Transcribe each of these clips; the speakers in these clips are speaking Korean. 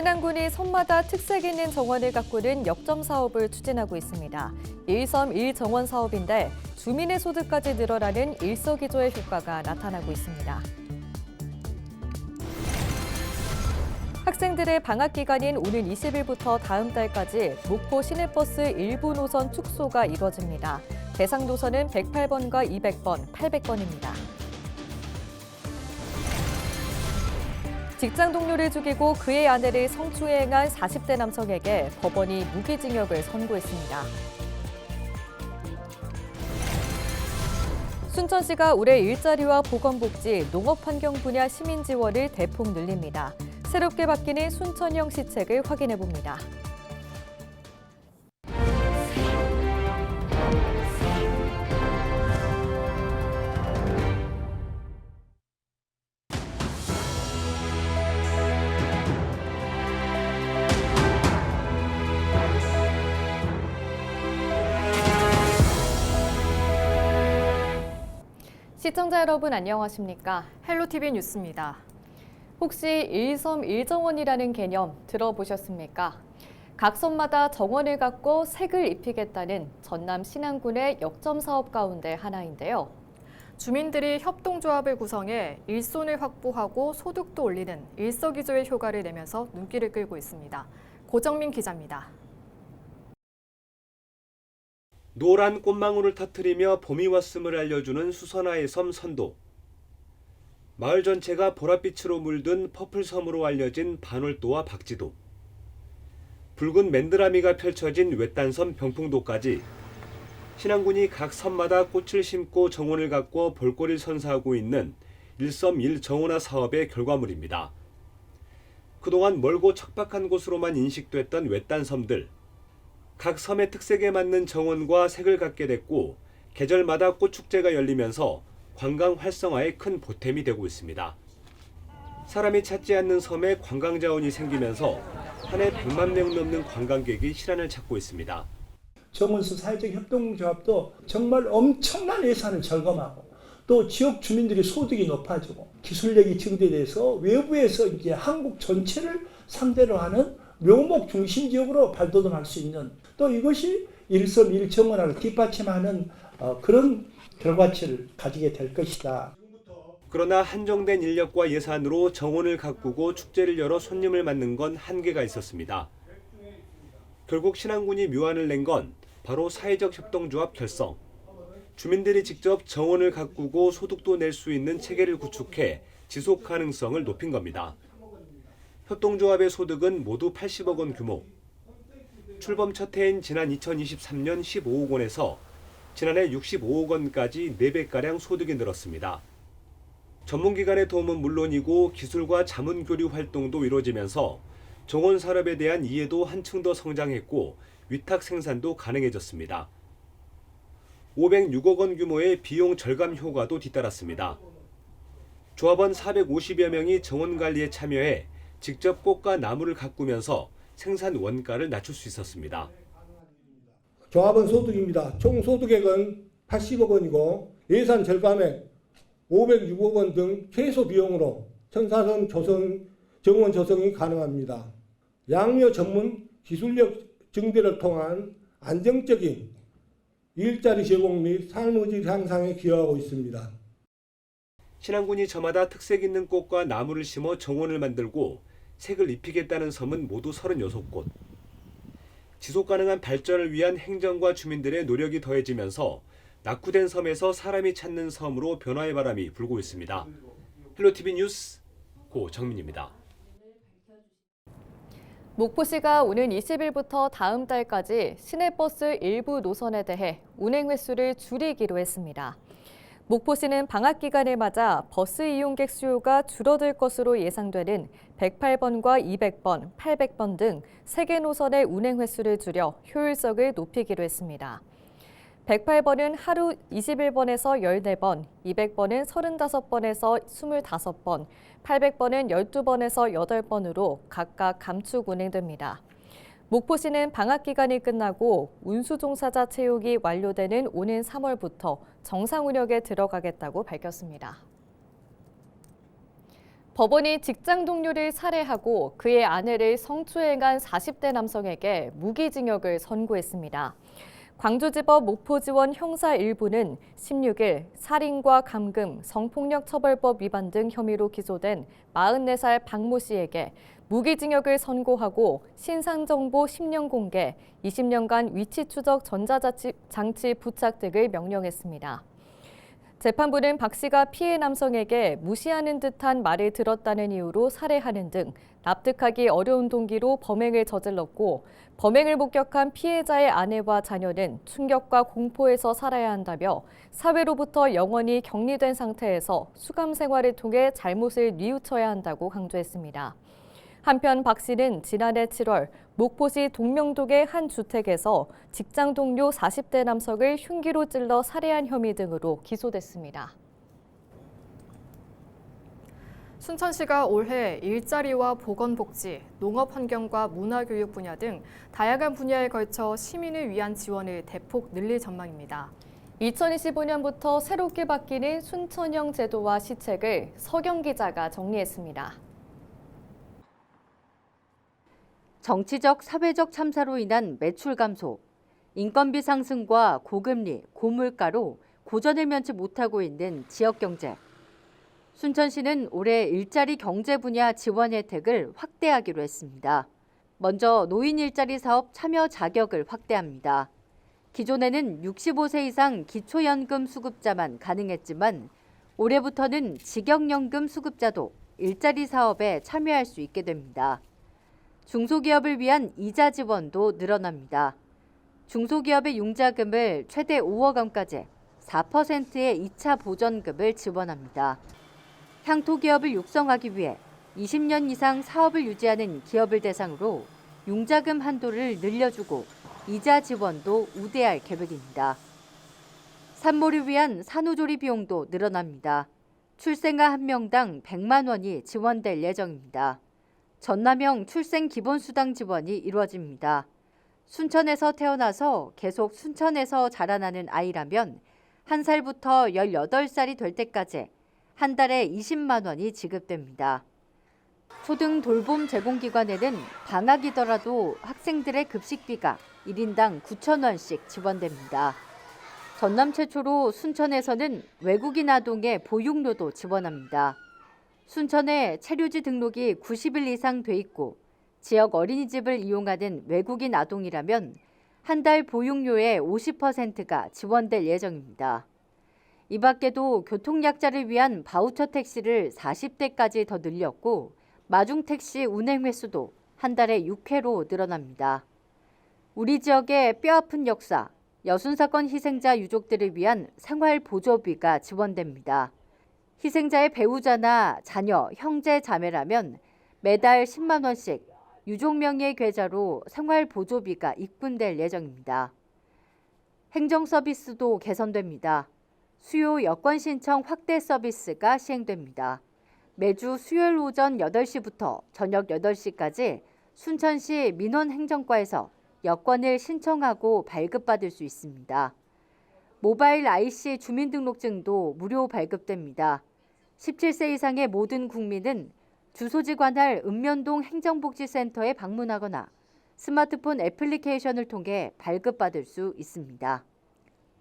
신안군이 섬마다 특색 있는 정원을 가꾸는 역점 사업을 추진하고 있습니다. 일섬 일정원 사업인데 주민의 소득까지 늘어나는 일석이조의 효과가 나타나고 있습니다. 학생들의 방학 기간인 오는 20일부터 다음 달까지 목포 시내버스 일부 노선 축소가 이뤄집니다. 대상 노선은 108번과 200번, 800번입니다. 직장 동료를 죽이고 그의 아내를 성추행한 40대 남성에게 법원이 무기징역을 선고했습니다. 순천시가 올해 일자리와 보건복지, 농업환경 분야 시민 지원을 대폭 늘립니다. 새롭게 바뀌는 순천형 시책을 확인해봅니다. 시청자 여러분 안녕하십니까? 헬로티비 뉴스입니다. 혹시 일섬 일정원이라는 개념 들어보셨습니까? 각 섬마다 정원을 갖고 색을 입히겠다는 전남 신안군의 역점 사업 가운데 하나인데요. 주민들이 협동조합을 구성해 일손을 확보하고 소득도 올리는 일석이조의 효과를 내면서 눈길을 끌고 있습니다. 고정민 기자입니다. 노란 꽃망울을 터뜨리며 봄이 왔음을 알려주는 수선화의 섬 선도. 마을 전체가 보랏빛으로 물든 퍼플섬으로 알려진 반월도와 박지도. 붉은 맨드라미가 펼쳐진 외딴섬 병풍도까지 신안군이 각 섬마다 꽃을 심고 정원을 가꿔 볼거리를 선사하고 있는 일섬 일정원화 사업의 결과물입니다. 그동안 멀고 척박한 곳으로만 인식됐던 외딴섬들. 각 섬의 특색에 맞는 정원과 색을 갖게 됐고 계절마다 꽃축제가 열리면서 관광 활성화에 큰 보탬이 되고 있습니다. 사람이 찾지 않는 섬에 관광 자원이 생기면서 한 해 100만 명 넘는 관광객이 실안을 찾고 있습니다. 정원수 사회적 협동조합도 정말 엄청난 예산을 절감하고 또 지역 주민들의 소득이 높아지고 기술력이 증대돼서 외부에서 이제 한국 전체를 상대로 하는 묘목 중심 지역으로 발돋움할 수 있는 또 이것이 일섬 일정원화를 뒷받침하는 그런 결과치를 가지게 될 것이다. 그러나 한정된 인력과 예산으로 정원을 가꾸고 축제를 열어 손님을 맞는 건 한계가 있었습니다. 결국 신안군이 묘안을 낸 건 바로 사회적 협동조합 결성. 주민들이 직접 정원을 가꾸고 소득도 낼 수 있는 체계를 구축해 지속 가능성을 높인 겁니다. 협동조합의 소득은 모두 80억 원 규모. 출범 첫 해인 지난 2023년 15억 원에서 지난해 65억 원까지 4배가량 소득이 늘었습니다. 전문기관의 도움은 물론이고 기술과 자문 교류 활동도 이루어지면서 정원 산업에 대한 이해도 한층 더 성장했고 위탁 생산도 가능해졌습니다. 506억 원 규모의 비용 절감 효과도 뒤따랐습니다. 조합원 450여 명이 정원 관리에 참여해 직접 꽃과 나무를 가꾸면서 생산 원가를 낮출 수 있었습니다. 조합원 소득입니다. 총 소득액은 80억 원이고 예산 절감액 506억 원 등 최소 비용으로 천사섬 정원 조성이 가능합니다. 양묘 전문 기술력 증대를 통한 안정적인 일자리 제공 및 삶의 향상에 기여하고 있습니다. 신안군이 저마다 특색 있는 꽃과 나무를 심어 정원을 만들고 색을 입히겠다는 섬은 모두 36곳. 지속 가능한 발전을 위한 행정과 주민들의 노력이 더해지면서 낙후된 섬에서 사람이 찾는 섬으로 변화의 바람이 불고 있습니다. 헬로티비 뉴스 고정민입니다. 목포시가 오는 20일부터 다음 달까지 시내버스 일부 노선에 대해 운행 횟수를 줄이기로 했습니다. 목포시는 방학 기간을 맞아 버스 이용객 수요가 줄어들 것으로 예상되는 108번과 200번, 800번 등 3개 노선의 운행 횟수를 줄여 효율성을 높이기로 했습니다. 108번은 하루 21번에서 14번, 200번은 35번에서 25번, 800번은 12번에서 8번으로 각각 감축 운행됩니다. 목포시는 방학 기간이 끝나고 운수 종사자 채용이 완료되는 오는 3월부터 정상 운영에 들어가겠다고 밝혔습니다. 법원이 직장 동료를 살해하고 그의 아내를 성추행한 40대 남성에게 무기징역을 선고했습니다. 광주지법 목포지원 형사 1부는 16일 살인과 감금, 성폭력처벌법 위반 등 혐의로 기소된 44살 박모 씨에게 무기징역을 선고하고 신상정보 10년 공개, 20년간 위치 추적 전자장치 부착 등을 명령했습니다. 재판부는 박 씨가 피해 남성에게 무시하는 듯한 말을 들었다는 이유로 살해하는 등 납득하기 어려운 동기로 범행을 저질렀고 범행을 목격한 피해자의 아내와 자녀는 충격과 공포에서 살아야 한다며 사회로부터 영원히 격리된 상태에서 수감 생활을 통해 잘못을 뉘우쳐야 한다고 강조했습니다. 한편 박 씨는 지난해 7월 목포시 동명동의 한 주택에서 직장 동료 40대 남성을 흉기로 찔러 살해한 혐의 등으로 기소됐습니다. 순천시가 올해 일자리와 보건복지, 농업환경과 문화교육 분야 등 다양한 분야에 걸쳐 시민을 위한 지원을 대폭 늘릴 전망입니다. 2025년부터 새롭게 바뀌는 순천형 제도와 시책을 서경 기자가 정리했습니다. 정치적, 사회적 참사로 인한 매출 감소, 인건비 상승과 고금리, 고물가로 고전을 면치 못하고 있는 지역 경제. 순천시는 올해 일자리 경제 분야 지원 혜택을 확대하기로 했습니다. 먼저 노인 일자리 사업 참여 자격을 확대합니다. 기존에는 65세 이상 기초연금 수급자만 가능했지만 올해부터는 직역연금 수급자도 일자리 사업에 참여할 수 있게 됩니다. 중소기업을 위한 이자 지원도 늘어납니다. 중소기업의 융자금을 최대 5억 원까지 4%의 2차 보전금을 지원합니다. 향토기업을 육성하기 위해 20년 이상 사업을 유지하는 기업을 대상으로 융자금 한도를 늘려주고 이자 지원도 우대할 계획입니다. 산모를 위한 산후조리 비용도 늘어납니다. 출생아 1명당 100만 원이 지원될 예정입니다. 전남형 출생기본수당 지원이 이루어집니다. 순천에서 태어나서 계속 순천에서 자라나는 아이라면 1살부터 18살이 될 때까지 한 달에 20만 원이 지급됩니다. 초등 돌봄 제공기관에는 방학이더라도 학생들의 급식비가 1인당 9천 원씩 지원됩니다. 전남 최초로 순천에서는 외국인 아동의 보육료도 지원합니다. 순천에 체류지 등록이 90일 이상 돼 있고 지역 어린이집을 이용하는 외국인 아동이라면 한 달 보육료의 50%가 지원될 예정입니다. 이 밖에도 교통약자를 위한 바우처 택시를 40대까지 더 늘렸고 마중택시 운행 횟수도 한 달에 6회로 늘어납니다. 우리 지역의 뼈아픈 역사, 여순사건 희생자 유족들을 위한 생활보조비가 지원됩니다. 희생자의 배우자나 자녀, 형제, 자매라면 매달 10만 원씩 유족 명의의 계좌로 생활보조비가 입금될 예정입니다. 행정 서비스도 개선됩니다. 수요 여권 신청 확대 서비스가 시행됩니다. 매주 수요일 오전 8시부터 저녁 8시까지 순천시 민원행정과에서 여권을 신청하고 발급받을 수 있습니다. 모바일 IC 주민등록증도 무료 발급됩니다. 17세 이상의 모든 국민은 주소지 관할 읍면동 행정복지센터에 방문하거나 스마트폰 애플리케이션을 통해 발급받을 수 있습니다.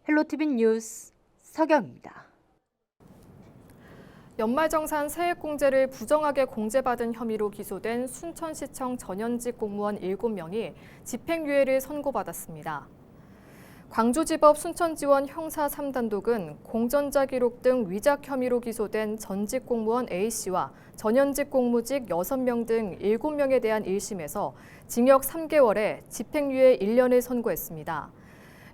헬로티비 뉴스 서경입니다. 연말정산 세액공제를 부정하게 공제받은 혐의로 기소된 순천시청 전현직 공무원 7명이 집행유예를 선고받았습니다. 광주지법 순천지원 형사 3단독은 공전자 기록 등 위작 혐의로 기소된 전직 공무원 A씨와 전현직 공무직 6명 등 7명에 대한 1심에서 징역 3개월에 집행유예 1년을 선고했습니다.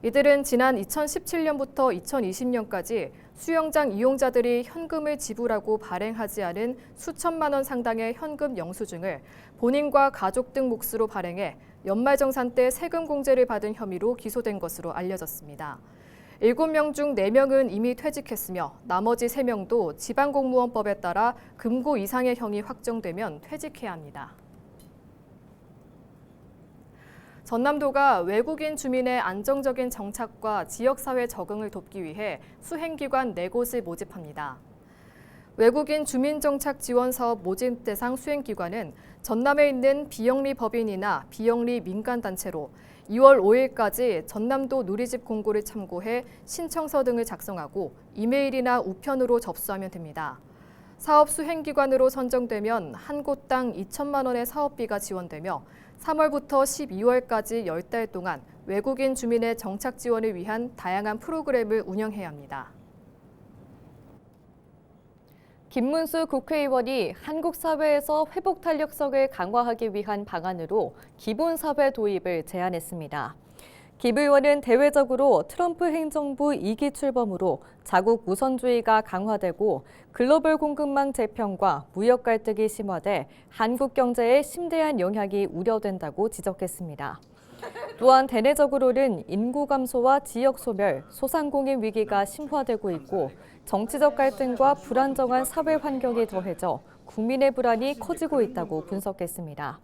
이들은 지난 2017년부터 2020년까지 수영장 이용자들이 현금을 지불하고 발행하지 않은 수천만 원 상당의 현금 영수증을 본인과 가족 등 몫으로 발행해 연말정산 때 세금 공제를 받은 혐의로 기소된 것으로 알려졌습니다. 7명 중 4명은 이미 퇴직했으며 나머지 3명도 지방공무원법에 따라 금고 이상의 형이 확정되면 퇴직해야 합니다. 전남도가 외국인 주민의 안정적인 정착과 지역사회 적응을 돕기 위해 수행기관 4곳을 모집합니다. 외국인 주민정착 지원 사업 모집 대상 수행기관은 전남에 있는 비영리 법인이나 비영리 민간단체로 2월 5일까지 전남도 누리집 공고를 참고해 신청서 등을 작성하고 이메일이나 우편으로 접수하면 됩니다. 사업 수행기관으로 선정되면 한 곳당 2천만 원의 사업비가 지원되며 3월부터 12월까지 10달 동안 외국인 주민의 정착 지원을 위한 다양한 프로그램을 운영해야 합니다. 김문수 국회의원이 한국 사회에서 회복 탄력성을 강화하기 위한 방안으로 기본사회 도입을 제안했습니다. 김 의원은 대외적으로 트럼프 행정부 2기 출범으로 자국 우선주의가 강화되고 글로벌 공급망 재편과 무역 갈등이 심화돼 한국 경제에 심대한 영향이 우려된다고 지적했습니다. 또한 대내적으로는 인구 감소와 지역 소멸, 소상공인 위기가 심화되고 있고 정치적 갈등과 불안정한 사회 환경이 더해져 국민의 불안이 커지고 있다고 분석했습니다.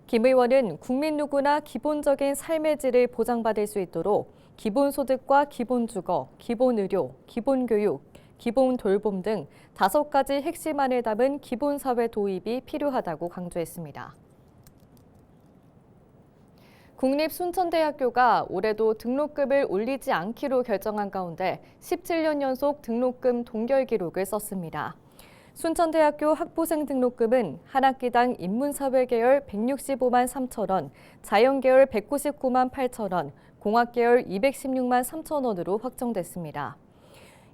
김 의원은 국민 누구나 기본적인 삶의 질을 보장받을 수 있도록 기본소득과 기본주거, 기본의료, 기본교육, 기본돌봄 등 5가지 핵심안을 담은 기본사회 도입이 필요하다고 강조했습니다. 국립순천대학교가 올해도 등록금을 올리지 않기로 결정한 가운데 17년 연속 등록금 동결 기록을 썼습니다. 순천대학교 학부생 등록금은 한 학기당 인문사회계열 165만 3천 원, 자연계열 199만 8천 원, 공학계열 216만 3천 원으로 확정됐습니다.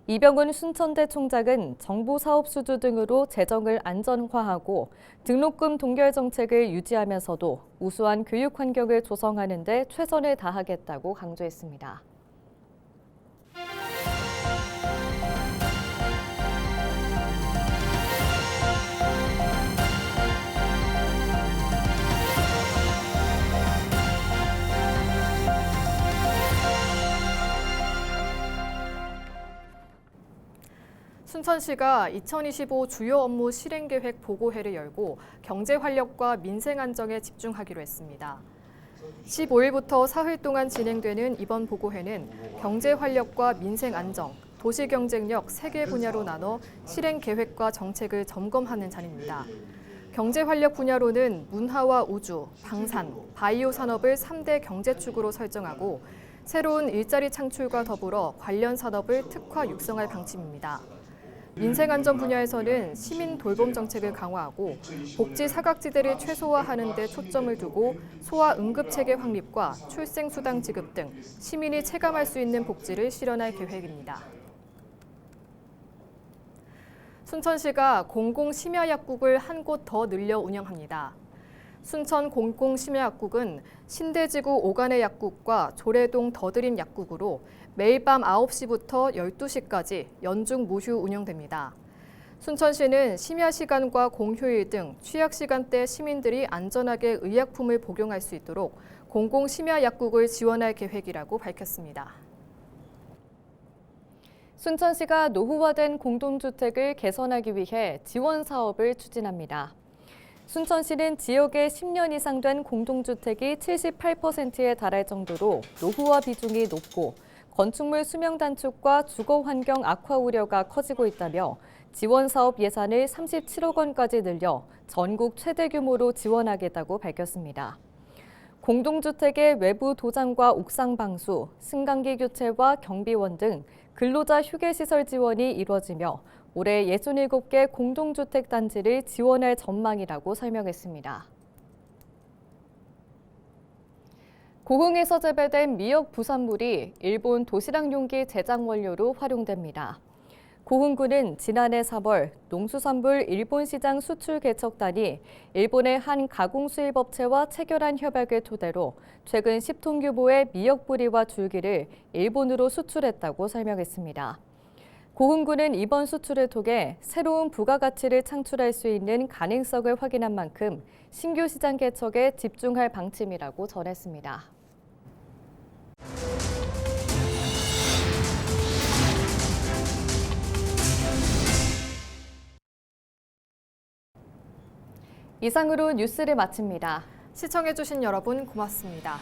이병훈 순천대 총장은 정보 사업 수주 등으로 재정을 안전화하고 등록금 동결 정책을 유지하면서도 우수한 교육 환경을 조성하는 데 최선을 다하겠다고 강조했습니다. 순천시가 2025 주요 업무 실행계획 보고회를 열고 경제 활력과 민생 안정에 집중하기로 했습니다. 15일부터 사흘 동안 진행되는 이번 보고회는 경제 활력과 민생 안정, 도시 경쟁력 3개 분야로 나눠 실행 계획과 정책을 점검하는 자리입니다. 경제 활력 분야로는 문화와 우주, 방산, 바이오 산업을 3대 경제축으로 설정하고 새로운 일자리 창출과 더불어 관련 산업을 특화 육성할 방침입니다. 민생안전 분야에서는 시민 돌봄 정책을 강화하고 복지 사각지대를 최소화하는 데 초점을 두고 소아 응급체계 확립과 출생수당 지급 등 시민이 체감할 수 있는 복지를 실현할 계획입니다. 순천시가 공공심야약국을 한 곳 더 늘려 운영합니다. 순천 공공심야약국은 신대지구 오간의 약국과 조례동 더드림 약국으로 매일 밤 9시부터 12시까지 연중 무휴 운영됩니다. 순천시는 심야 시간과 공휴일 등 취약 시간대 시민들이 안전하게 의약품을 복용할 수 있도록 공공심야약국을 지원할 계획이라고 밝혔습니다. 순천시가 노후화된 공동주택을 개선하기 위해 지원 사업을 추진합니다. 순천시는 지역에 10년 이상 된 공동주택이 78%에 달할 정도로 노후화 비중이 높고 건축물 수명 단축과 주거 환경 악화 우려가 커지고 있다며 지원 사업 예산을 37억 원까지 늘려 전국 최대 규모로 지원하겠다고 밝혔습니다. 공동주택의 외부 도장과 옥상 방수, 승강기 교체와 경비원 등 근로자 휴게시설 지원이 이루어지며 올해 67개 공동주택 단지를 지원할 전망이라고 설명했습니다. 고흥에서 재배된 미역 부산물이 일본 도시락 용기 제작 원료로 활용됩니다. 고흥군은 지난해 3월 농수산물 일본 시장 수출 개척단이 일본의 한 가공 수입업체와 체결한 협약을 토대로 최근 10톤 규모의 미역 뿌리와 줄기를 일본으로 수출했다고 설명했습니다. 고흥군은 이번 수출을 통해 새로운 부가가치를 창출할 수 있는 가능성을 확인한 만큼 신규 시장 개척에 집중할 방침이라고 전했습니다. 이상으로 뉴스를 마칩니다. 시청해주신 여러분 고맙습니다.